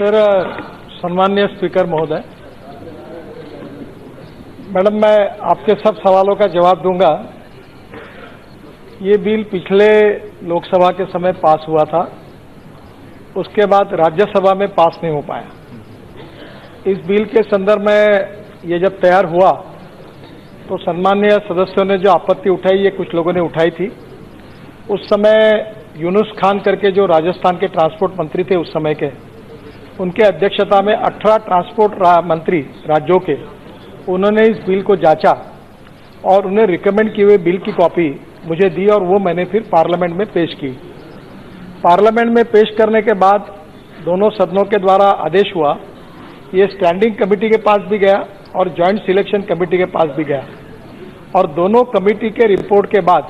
Sir, सम्माननीय speaker महोदय, madam, मैं आपके सब सवालों का जवाब दूंगा। ये बिल पिछले लोकसभा के समय पास हुआ था, उसके बाद राज्यसभा में पास नहीं हो पाया। इस बिल के संदर्भ में ये जब तैयार हुआ तो सम्माननीय सदस्यों ने जो आपत्ति उठाई, ये कुछ लोगों ने उठाई थी। उस समय यूनुस खान करके जो राजस्थान के ट्रांसपोर्ट मंत्री थे उस समय के, उनके अध्यक्षता में 18 ट्रांसपोर्ट मंत्री राज्यों के, उन्होंने इस बिल को जांचा और उन्हें रिकमेंड किए हुए बिल की कॉपी मुझे दी और वो मैंने फिर पार्लियामेंट में पेश की। पार्लियामेंट में पेश करने के बाद दोनों सदनों के द्वारा आदेश हुआ, ये स्टैंडिंग कमेटी के पास भी गया और जॉइंट सिलेक्शन कमेटी के पास भी गया, और दोनों कमेटी के रिपोर्ट के बाद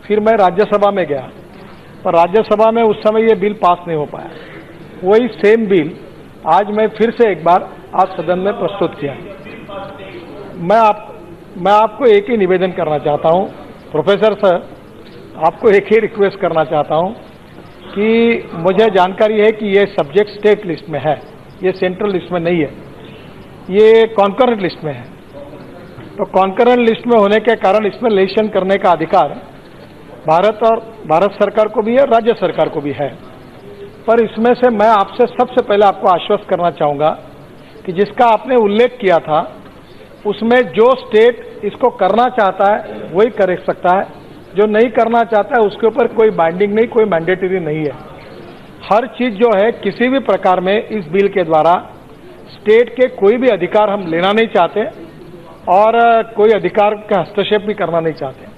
फिर मैं राज्यसभा में गया, पर राज्यसभा में उस समय ये बिल पास नहीं हो पाया। वही सेम बिल आज मैं फिर से एक बार आज सदन में प्रस्तुत किया। मैं आपको एक ही निवेदन करना चाहता हूं, प्रोफेसर सर, आपको एक ही रिक्वेस्ट करना चाहता हूं कि मुझे जानकारी है कि ये सब्जेक्ट स्टेट लिस्ट में है, ये सेंट्रल लिस्ट में नहीं है, ये कॉन्करेंट लिस्ट में है। तो कॉन्करेंट लिस्ट में होने के कारण इसमें लेजिस्लेशन करने का अधिकार भारत सरकार को भी है, राज्य सरकार को भी है। पर इसमें से मैं आपसे सबसे पहले आपको आश्वस्त करना चाहूंगा कि जिसका आपने उल्लेख किया था, उसमें जो स्टेट इसको करना चाहता है वही कर सकता है, जो नहीं करना चाहता है उसके ऊपर कोई बाइंडिंग नहीं, कोई मैंडेटरी नहीं है। हर चीज जो है किसी भी प्रकार में इस बिल के द्वारा स्टेट के कोई भी अधिकार हम लेना नहीं चाहते और कोई अधिकार का हस्तक्षेप भी करना नहीं चाहते।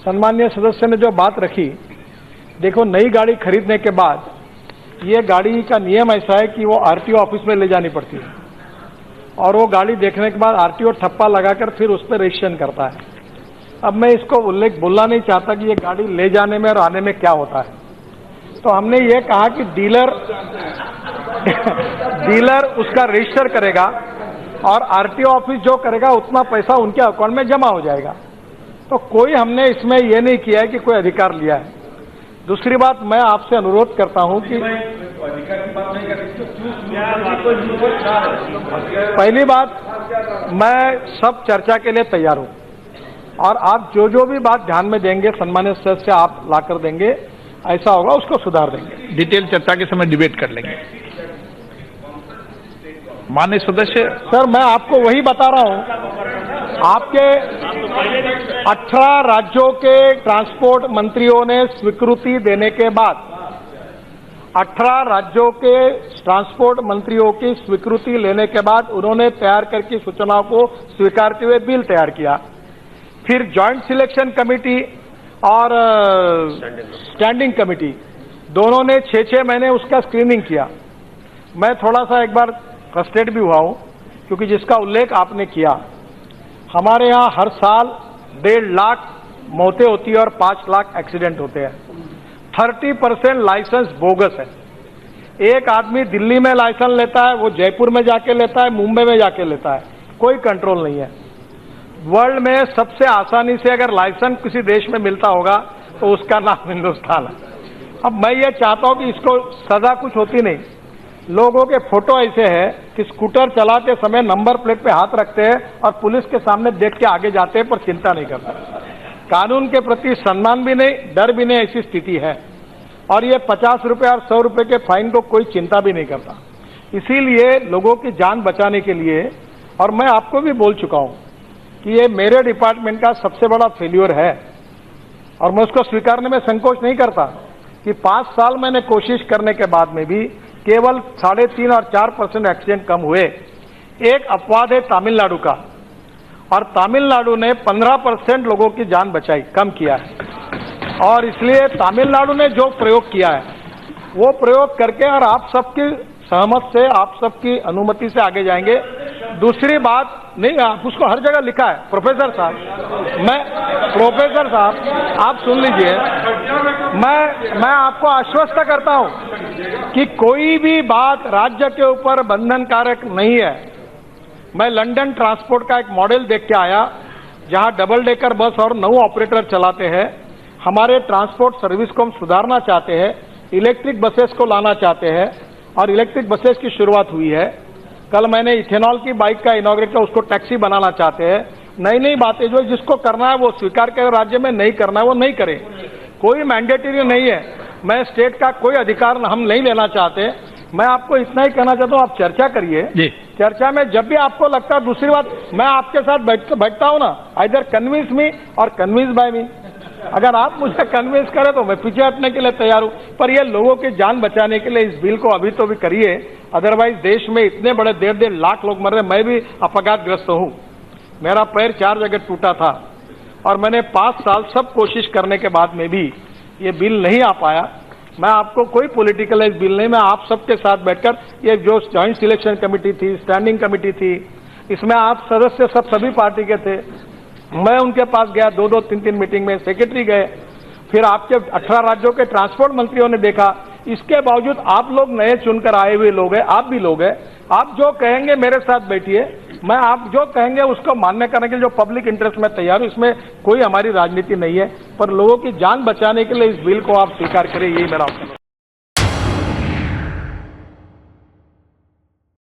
सम्मानीय सदस्य ने जो बात रखी, देखो, नई गाड़ी खरीदने के बाद ये गाड़ी का नियम ऐसा है कि वो आरटीओ ऑफिस में ले जानी पड़ती है और वो गाड़ी देखने के बाद आरटीओ ठप्पा लगाकर फिर उस पर रजिस्ट्रेशन करता है। अब मैं इसको उल्लेख बोलना नहीं चाहता कि ये गाड़ी ले जाने में और आने में क्या होता है, तो हमने ये कहा कि डीलर उसका रजिस्टर करेगा और आरटीओ ऑफिस जो करेगा उतना पैसा उनके अकाउंट में जमा हो जाएगा। तो कोई हमने इसमें यह नहीं किया है कि कोई अधिकार लिया है। दूसरी बात, मैं आपसे अनुरोध करता हूं कि पहली बात, मैं सब चर्चा के लिए तैयार हूं और आप जो भी बात ध्यान में देंगे, सम्मानित सदस्य आप लाकर देंगे, ऐसा होगा उसको सुधार देंगे। डिटेल चर्चा के समय डिबेट कर लेंगे। माननीय सदस्य सर, मैं आपको वही बता रहा हूं, आपके 18 राज्यों के ट्रांसपोर्ट मंत्रियों ने स्वीकृति देने के बाद, 18 राज्यों के ट्रांसपोर्ट मंत्रियों की स्वीकृति लेने के बाद उन्होंने तैयार करके सूचनाओं को स्वीकारते हुए बिल तैयार किया। फिर जॉइंट सिलेक्शन कमेटी और स्टैंडिंग कमेटी दोनों ने 6-6 महीने उसका स्क्रीनिंग किया। मैं थोड़ा सा एक बार फ्रस्ट्रेट भी हुआ हूं, क्योंकि जिसका उल्लेख आपने किया, हमारे यहां हर साल 1.5 लाख मौतें होती है और 5 लाख एक्सीडेंट होते हैं। 30% लाइसेंस बोगस है। एक आदमी दिल्ली में लाइसेंस लेता है, वो जयपुर में जाके लेता है, मुंबई में जाके लेता है, कोई कंट्रोल नहीं है। वर्ल्ड में सबसे आसानी से अगर लाइसेंस किसी देश में मिलता होगा तो उसका नाम हिंदुस्तान है। अब मैं ये चाहता हूं कि इसको सजा कुछ होती नहीं। लोगों के फोटो ऐसे है कि स्कूटर चलाते समय नंबर प्लेट पे हाथ रखते हैं और पुलिस के सामने देख के आगे जाते हैं, पर चिंता नहीं करते। कानून के प्रति सम्मान भी नहीं, डर भी नहीं, ऐसी स्थिति है। और ये 50 रुपए और 100 रुपए के फाइन को कोई चिंता भी नहीं करता। इसीलिए लोगों की जान बचाने के लिए, और मैं आपको भी बोल चुका हूं कि ये मेरे डिपार्टमेंट का सबसे बड़ा फेल्योर है और मैं उसको स्वीकारने में संकोच नहीं करता कि 5 साल मैंने कोशिश करने के बाद में भी केवल 3.5 और 4% एक्सीडेंट कम हुए। एक अपवाद है तमिलनाडु का, और तमिलनाडु ने 15% लोगों की जान बचाई, कम किया है। और इसलिए तमिलनाडु ने जो प्रयोग किया है वो प्रयोग करके, और आप सबकी सहमत से, आप सबकी अनुमति से आगे जाएंगे। दूसरी बात नहीं, आप उसको हर जगह लिखा है। प्रोफेसर साहब आप सुन लीजिए, मैं आपको आश्वस्त करता हूं कि कोई भी बात राज्य के ऊपर बंधनकारक नहीं है। मैं लंदन ट्रांसपोर्ट का एक मॉडल देख के आया, जहां डबल डेकर बस और 9 ऑपरेटर चलाते हैं। हमारे ट्रांसपोर्ट सर्विस को हम सुधारना चाहते हैं, इलेक्ट्रिक बसेस को लाना चाहते हैं, और इलेक्ट्रिक बसेस की शुरुआत हुई है। कल मैंने इथेनॉल की बाइक का इनॉग्रेट किया, उसको टैक्सी बनाना चाहते हैं। नई नई बातें जो जिसको करना है वो स्वीकार करे, राज्य में नहीं करना है वो नहीं करे, कोई मैंडेटरी नहीं है। मैं स्टेट का कोई अधिकार हम नहीं लेना चाहते। मैं आपको इतना ही कहना चाहता हूँ, आप चर्चा करिए। चर्चा में जब भी आपको लगता है, दूसरी बात, मैं आपके साथ बैठता हूँ ना, आइदर कन्विंस मी और कन्विंस बाय मी। अगर आप मुझे कन्विंस करें तो मैं पीछे हटने के लिए तैयार हूं, पर ये लोगों की जान बचाने के लिए इस बिल को अभी तो भी करिए, अदरवाइज देश में इतने बड़े 1.5 लाख लोग मर रहे। मैं भी अपघातग्रस्त हूं, मेरा पैर 4 जगह टूटा था और मैंने 5 साल सब कोशिश करने के बाद में भी ये बिल नहीं आ पाया। मैं आपको कोई पॉलिटिकलाइज बिल नहीं, मैं आप सबके साथ बैठकर, ये जो ज्वाइंट सिलेक्शन कमेटी थी, स्टैंडिंग कमेटी थी, इसमें आप सदस्य सभी पार्टी के थे। मैं उनके पास गया 2-2, 3-3 मीटिंग में, सेक्रेटरी गए, फिर आपके 18 राज्यों के ट्रांसपोर्ट मंत्रियों ने देखा। इसके बावजूद आप लोग नए चुनकर आए हुए लोग हैं, आप भी लोग हैं, आप जो कहेंगे मेरे साथ बैठिए, मैं आप जो कहेंगे उसको मान्य करने के लिए जो पब्लिक इंटरेस्ट में तैयार हूं। इसमें कोई हमारी राजनीति नहीं है, पर लोगों की जान बचाने के लिए इस बिल को आप स्वीकार करें, यही मेरा